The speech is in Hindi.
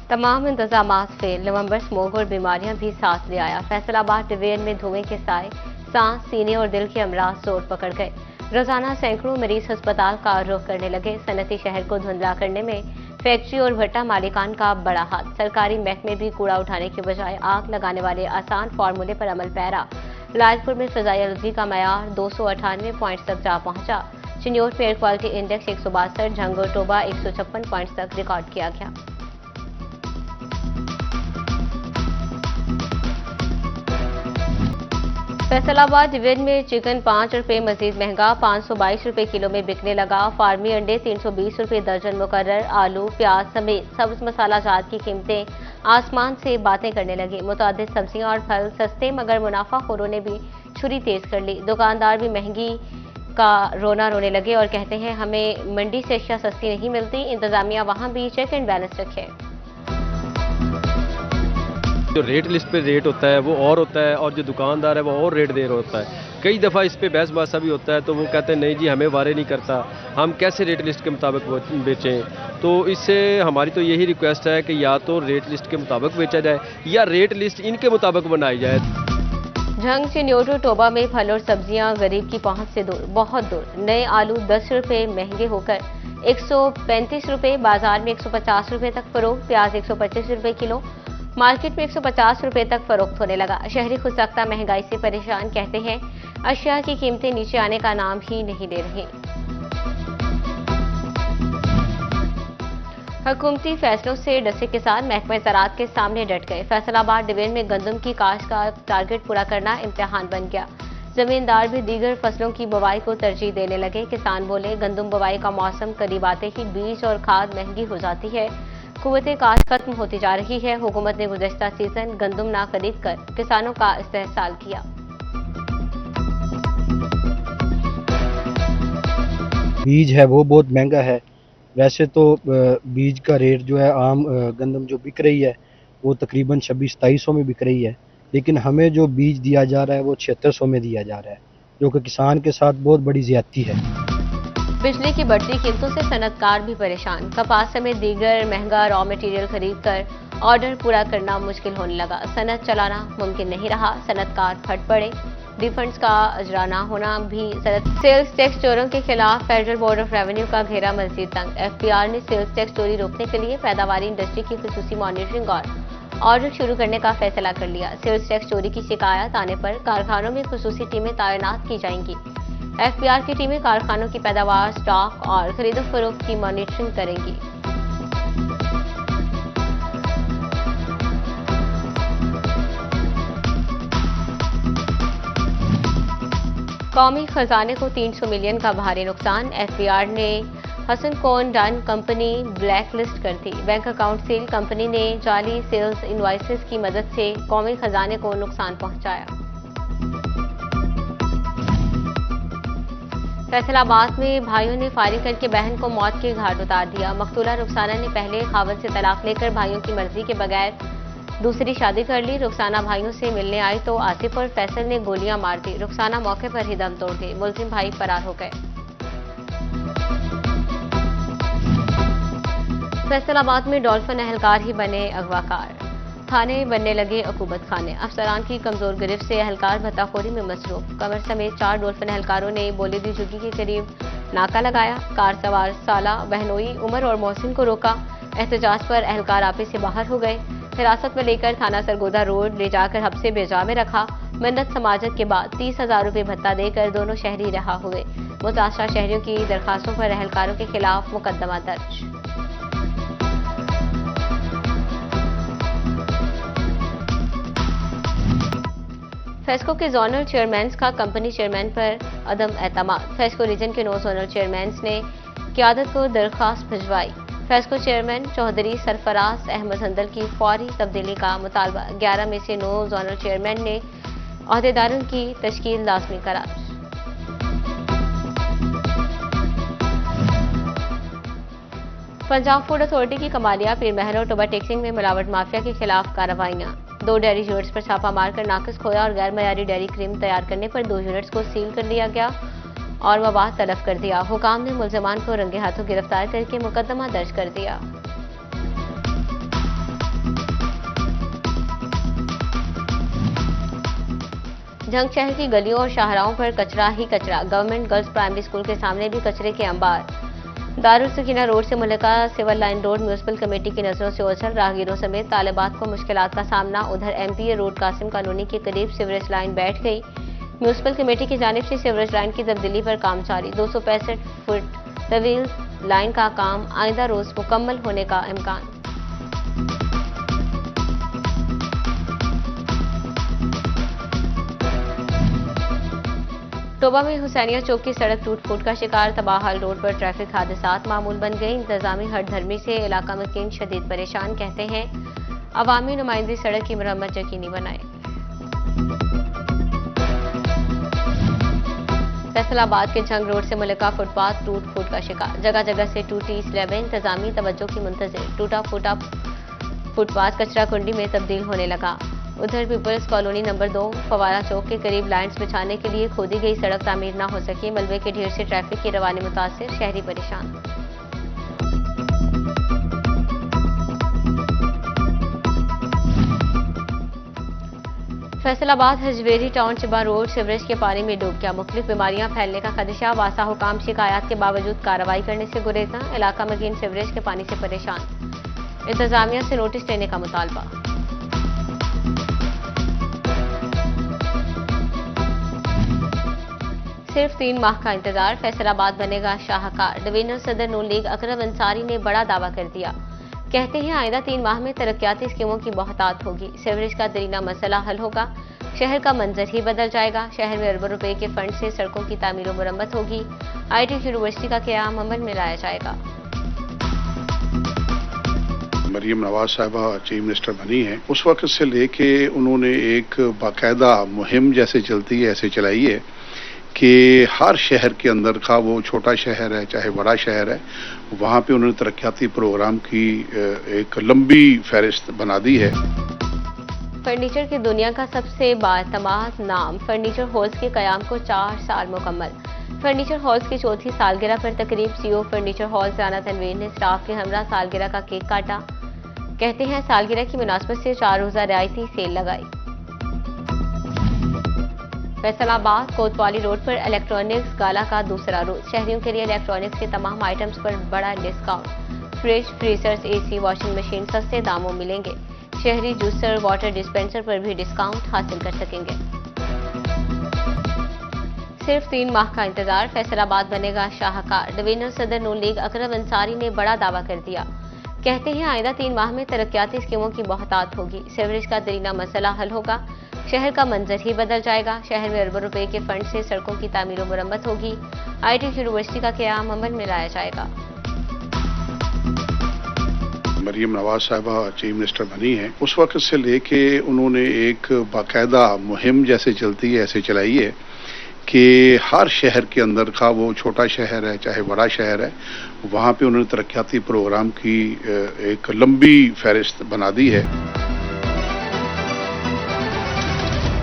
तमाम इंतजामात फेल, नवंबर स्मोक और बीमारियां भी साथ ले आया। फैसलाबाद डिवीजन में धुएं के साए सांस, सीने और दिल के अमराज जोर पकड़ गए। रोजाना सैकड़ों मरीज अस्पताल का रुख करने लगे। सनती शहर को धुंधला करने में फैक्ट्री और भट्टा मालिकान का बड़ा हाथ। सरकारी महकमे भी कूड़ा उठाने के बजाय आग लगाने वाले आसान फार्मूले पर अमल पैरा। लालपुर में फिजाई आलूगी का मयार 298 पॉइंट्स तक जा पहुंचा। चिन्योट में एयर क्वालिटी इंडेक्स 162, झंगोर टोबा 156 पॉइंट्स तक रिकॉर्ड किया गया। फैसलाबाद डिवीजन में चिकन 5 रुपये मजीद महंगा, 522 रुपये किलो में बिकने लगा। फार्मी अंडे 320 रुपये दर्जन मुकर्रर। आलू, प्याज समेत सब्ज मसाला जात की कीमतें आसमान से बातें करने लगी। मुतादिद सब्जियां और फल सस्ते, मगर मुनाफाखोरों ने भी छुरी तेज कर ली। दुकानदार भी महंगी का रोना रोने लगे और कहते हैं हमें मंडी से अशिया सस्ती नहीं मिलती। इंतजामिया वहां भी चेक एंड बैलेंस रखे। जो रेट लिस्ट पे रेट होता है वो और होता है, और जो दुकानदार है वो और रेट दे रहा होता है। कई दफ़ा इस पे बहस बासा भी होता है, तो वो कहते हैं नहीं जी हमें वारे नहीं करता, हम कैसे रेट लिस्ट के मुताबिक बेचें। तो इससे हमारी तो यही रिक्वेस्ट है कि या तो रेट लिस्ट के मुताबिक बेचा जाए या रेट लिस्ट इनके मुताबिक बनाई जाए। झंग चिन्योटो टोबा में फल और सब्जियां गरीब की पहुंच से दूर, बहुत दूर। नए आलू 10 रुपये महंगे होकर 135 रुपये, बाजार में 150 रुपये तक फरोख्त। प्याज 125 रुपये किलो, मार्केट में 150 रुपये तक फरोख्त होने लगा। शहरी खुद सख्ता महंगाई से परेशान, कहते हैं अशिया की कीमतें नीचे आने का नाम ही नहीं ले रही। हुकूमती फैसलों से डसे किसान महकमा ज़राअत के सामने डट गए। फैसलाबाद डिवीजन में गंदम की काश्त का टारगेट पूरा करना इम्तिहान बन गया। जमींदार भी दीगर फसलों की बुवाई को तरजीह देने लगे। किसान बोले गंदम बुवाई का मौसम करीब आते ही बीज और खाद महंगी हो जाती है, कुव्वते काश्त खत्म होती जा रही है। हुकूमत ने गुज़श्ता सीजन गंदम ना खरीद कर किसानों का इस्तेहसाल किया। बीज है वो बहुत महंगा है। वैसे तो बीज का रेट जो है आम गंदम जो बिक रही है वो तकरीबन 2600-2700 में बिक रही है, लेकिन हमें जो बीज दिया जा रहा है वो 7600 में दिया जा रहा है, जो कि किसान के साथ बहुत बड़ी ज्यादती है। बिजली की बढ़ती कीमतों से सनतकार भी परेशान। कपास समेत दीगर महंगा रॉ मटेरियल खरीद कर ऑर्डर पूरा करना मुश्किल होने लगा। सनत चलाना मुमकिन नहीं रहा। सनतकार फट पड़े। रिफंड्स का अजरा ना होना भी सेल्स टैक्स चोरों के खिलाफ फेडरल बोर्ड ऑफ रेवेन्यू का घेरा मजीद तंग। एफपीआर ने सेल्स टैक्स चोरी रोकने के लिए पैदावारी इंडस्ट्री की खुसूसी मॉनिटरिंग और ऑडिट शुरू करने का फैसला कर लिया। सेल्स टैक्स चोरी की शिकायत आने पर कारखानों में खुसूसी टीमें तैनात की जाएंगी। एफपीआर की टीमें कारखानों की पैदावार, स्टॉक और खरीदो फरोख्त की मॉनिटरिंग करेंगी। कौमी खजाने को 300 मिलियन का भारी नुकसान। एफपीआर ने हसन कोन डन कंपनी ब्लैक लिस्ट कर दी। बैंक अकाउंट सील। कंपनी ने जाली सेल्स इनवॉइसेस की मदद से कौमी खजाने को नुकसान पहुंचाया। फैसलाबाद में भाइयों ने फायरिंग करके बहन को मौत के घाट उतार दिया। मकतूला रुखसाना ने पहले खावत से तलाक लेकर भाइयों की मर्जी के बगैर दूसरी शादी कर ली। रुखसाना भाइयों से मिलने आई तो आसिफ और फैसल ने गोलियां मार दी। रुखसाना मौके पर ही दम तोड़ गई। मुलजिम भाई फरार हो गए। फैसलाबाद में डॉल्फिन अहलकार ही बने अगवाकार। थाने बनने लगे अकूबत खाने। अफसरान की कमजोर गिरफ्त से अहलकार भत्ताखोरी में मसरूफ। कमर समेत 4 डॉल्फिन अहलकारों ने बोलीदी झुग्गी के करीब नाका लगाया। कार सवार साला, बहनोई, उमर और मोहसिन को रोका। एहतजाज पर अहलकार आपे से बाहर हो गए। हिरासत में लेकर थाना सरगोदा रोड ले जाकर हब्से बेजा में रखा। मिन्नत समाजत के बाद 30,000 रुपये भत्ता देकर दोनों शहरी रहा हुए। मुतासरा शहरियों की दरखास्तों पर अहलकारों के खिलाफ मुकदमा दर्ज। फेस्को के जोनल चेयरमैन का कंपनी चेयरमैन पर अदम एतमाद। फेस्को रीजन के 9 जोनल चेयरमैन ने क़यादत को दरख्वास्त भिजवाई। फेस्को चेयरमैन चौधरी सरफराज अहमद हंदल की फौरी तब्दीली का मुतालबा। 11 में से 9 जोनल चेयरमैन ने अहदेदारों की तश्कील लाजमी करार। पंजाब फूड अथॉरिटी की कमालिया, पीर महल और टोबा टेक्सिंग में मिलावट माफिया के खिलाफ कार्रवाइयां। 2 डेयरी यूनिट्स पर छापा मारकर नाकिस खोया और गैर मयारी डेयरी क्रीम तैयार करने पर 2 यूनिट्स को सील कर दिया गया और मवाद तलब कर दिया। हुकाम ने मुलजमान को रंगे हाथों गिरफ्तार करके मुकदमा दर्ज कर दिया। झंग शहर की गलियों और शाहराहों पर कचरा ही कचरा। गवर्नमेंट गर्ल्स प्राइमरी स्कूल के सामने भी कचरे के अंबार। दारुल सकीना रोड से मुल्का civil line road municipal committee की नजरों से ओझल। राहगीरों समेत तालिबात को मुश्किलात का सामना। उधर एमपीए रोड कासिम कॉलोनी के करीब सीवरेज लाइन बैठ गई। म्यूनिसिपल कमेटी की जानिब से सीवरेज लाइन की तब्दीली पर काम जारी। 265 फुट तवील लाइन का काम आइंदा रोज मुकम्मल होने का इम्कान। टोबा में हुसैनिया चौक की सड़क टूट फूट का शिकार। तबाहाल रोड पर ट्रैफिक हादसात मामूल बन गए। इंतजामी हठधर्मी से इलाका मकीन शदीद परेशान। कहते हैं अवामी नुमाइंदे सड़क की मरम्मत यकीनी बनाए। फैसलाबाद के झंग रोड से मुल्का फुटपाथ टूट फूट का शिकार। जगह जगह से टूटी स्लैबें। इंतजामी तवज्जो की मुंतजिर। टूटा फूटा फुटपाथ कचरा कुंडी में तब्दील होने लगा। उधर पीपल्स कॉलोनी नंबर 2 फवारा चौक के करीब लाइन्स बिछाने के लिए खोदी गई सड़क तामीर न हो सकी। मलबे के ढेर से ट्रैफिक की रवानी मुतासिर। शहरी परेशान। Faisalabad Hajvery town Chiba road sewerage के पानी में डूब गया। मुख्तलिफ बीमारियां फैलने का खदशा। वासा हुकाम शिकायत के बावजूद कार्रवाई करने से गुरेजा। इलाका मकीन सीवरेज के पानी से परेशान। इंतजामिया से नोटिस देने का मुतालबा। सिर्फ 3 माह का इंतजार। फैसलाबाद बनेगा शाहकार। डिवीजनल सदर नून लीग अकरम अंसारी ने बड़ा दावा कर दिया। कहते हैं आइंदा 3 माह में तरक्याती स्कीमों की बहुतात होगी। सीवरेज का दरीना मसला हल होगा। शहर का मंजर ही बदल जाएगा। शहर में अरबों रुपए के फंड से सड़कों की तामीर व मरम्मत होगी। IT यूनिवर्सिटी का क़याम अमल में लाया जाएगा। मरियम नवाज साहिबा चीफ मिनिस्टर बनी है, उस वक्त से लेके उन्होंने एक बाकायदा मुहिम जैसे चलती है ऐसे चलाई है कि हर शहर के अंदर का वो छोटा शहर है चाहे बड़ा शहर है, वहाँ पे उन्होंने तरक्याती प्रोग्राम की एक लंबी फहरिस्त बना दी है। फर्नीचर की दुनिया का सबसे बातमाद नाम फर्नीचर हॉल्स के कयाम को 4 साल मुकम्मल। फर्नीचर हॉल्स की चौथी सालगिरह पर तकरीब CEO फर्नीचर हॉल जाना तनवीर ने स्टाफ के हमरा सालगिरह का केक काटा। कहते हैं सालगिरह की मुनासबत से 4 रोज़ा रियायती सेल लगाई। फैसलाबाद कोतवाली रोड पर इलेक्ट्रॉनिक्स गाला का दूसरा रोज। शहरियों के लिए इलेक्ट्रॉनिक्स के तमाम आइटम्स पर बड़ा discount. Fridge, freezers, AC, washing machine सस्ते दामों मिलेंगे। शहरी जूसर, वाटर डिस्पेंसर पर भी डिस्काउंट हासिल कर सकेंगे। सिर्फ 3 माह का इंतजार। फैसलाबाद बनेगा शाहकार। डिवीजनल सदर नून लीग अकरम अंसारी ने बड़ा दावा कर दिया। कहते हैं आइंदा 3 माह में तरक्याती स्कीमों की बहुतात होगी। सीवरेज का दरीना मसला हल होगा। शहर का मंजर ही बदल जाएगा। शहर में अरबों रुपए के फंड से सड़कों की तामीर व मरम्मत होगी। IT यूनिवर्सिटी का क़याम अमल में लाया जाएगा। मरियम नवाज साहिबा चीफ मिनिस्टर बनी है, उस वक्त से लेके उन्होंने एक बाकायदा मुहिम जैसे चलती है ऐसे चलाई है कि हर शहर के अंदर का वो छोटा शहर है चाहे बड़ा शहर है, वहाँ पे उन्होंने तरक्याती प्रोग्राम की एक लंबी फहरिस्त बना दी है।